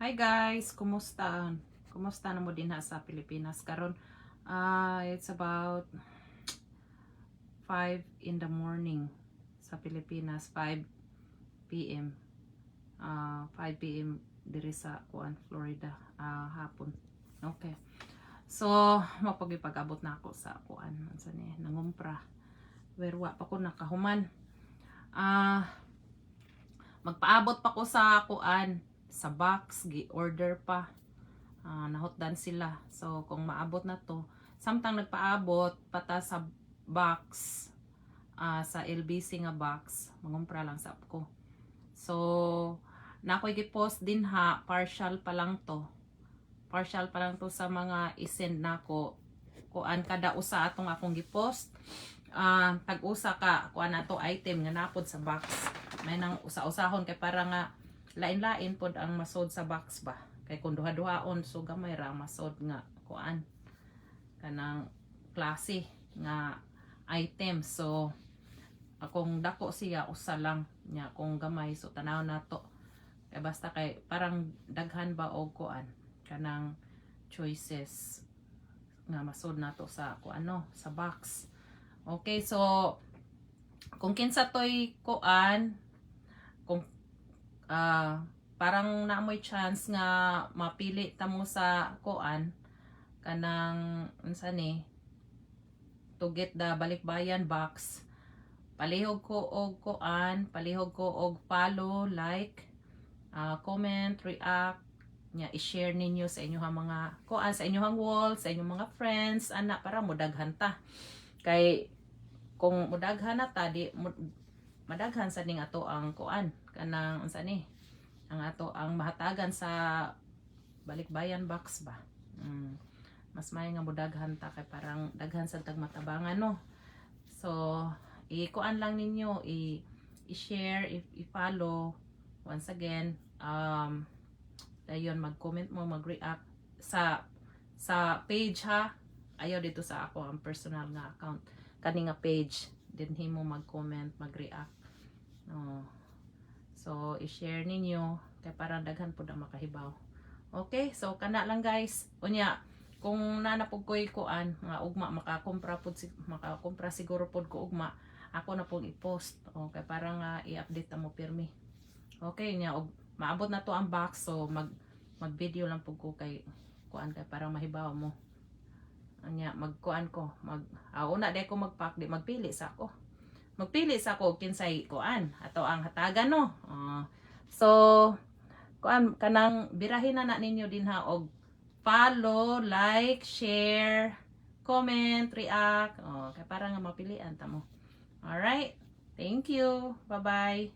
Hi guys, kumusta? Kumusta na mo din ha sa Pilipinas karon? It's about 5 in the morning sa Pilipinas, 5 p.m. 5 p.m. diri sa Florida, hapon. Okay. So, mapagipag-abot na ako sa unsa ni nangumpra. Werwa pa ko nakahuman. Magpaabot pa ko sa sa box, gi-order pa. Nahotdan sila. So, kung maabot na to, samtang nagpaabot pata sa box, sa LBC nga box, mangumpra lang sa ko. So, na ako'y gi-post din ha, partial pa lang to. Partial pa lang to sa mga isend nako. Kuan kada usa atong akong gi-post. Tag-usa ka kuan nato item nga napod sa box. May nang usa-usahon kay para nga lain-lain pod ang masod sa box ba. Kay kung duha-duhaon so gamay ra masod nga kuan kanang klase nga item. So akong dako siya usa lang nya kung gamay so tanaw nato. Kay basta kay parang daghan ba og kuan kanang choices nga masod nato sa kuano sa box. Okay, so kung kinsa toy kuan kung parang naamoy chance nga mapili ta mo sa kuan kanang unsa ni to get the balikbayan box, palihog ko og kuan, palihog ko og follow, like, comment, react nya i-share ninyo sa inyong mga kuan sa inyong wall, sa inyong mga friends ana para modaghan ta. Kay kung modaghan na ta di madaghan sa ning ato ang kuan kanang unsa ni ang ato ang mahatagan sa balikbayan box ba. Mas may nga modaghan ta kay parang daghan sa tag matabangan no. So i-kuan lang ninyo, i-share, i-follow once again. Dayon mag-comment mo, mag-react sa page ha. Ayaw dito sa ako ang personal nga account kani nga page dinhi mo mag-comment, mag-react. So i-share ninyo kay parang daghan pud ang makahibaw. Okay, so kana lang guys. Unya kung nanapog ko'y kuan nga ugma makakumpra siguro pod ko ugma ako na pong i-post. Okay, parang i-update ta mo pirmi. Okay nya og maabot na to ang box so mag-video lang pud ko kay kuan kay parang mahibaw mo. Anya magkuan ko una di ko magpack di magpili sa ako kinsay kuan ato ang hatagan no. So kuan kanang birahin na ninyo din ha og follow, like, share, comment, react kay para nga mapilian ta mo. Alright, thank you, bye bye.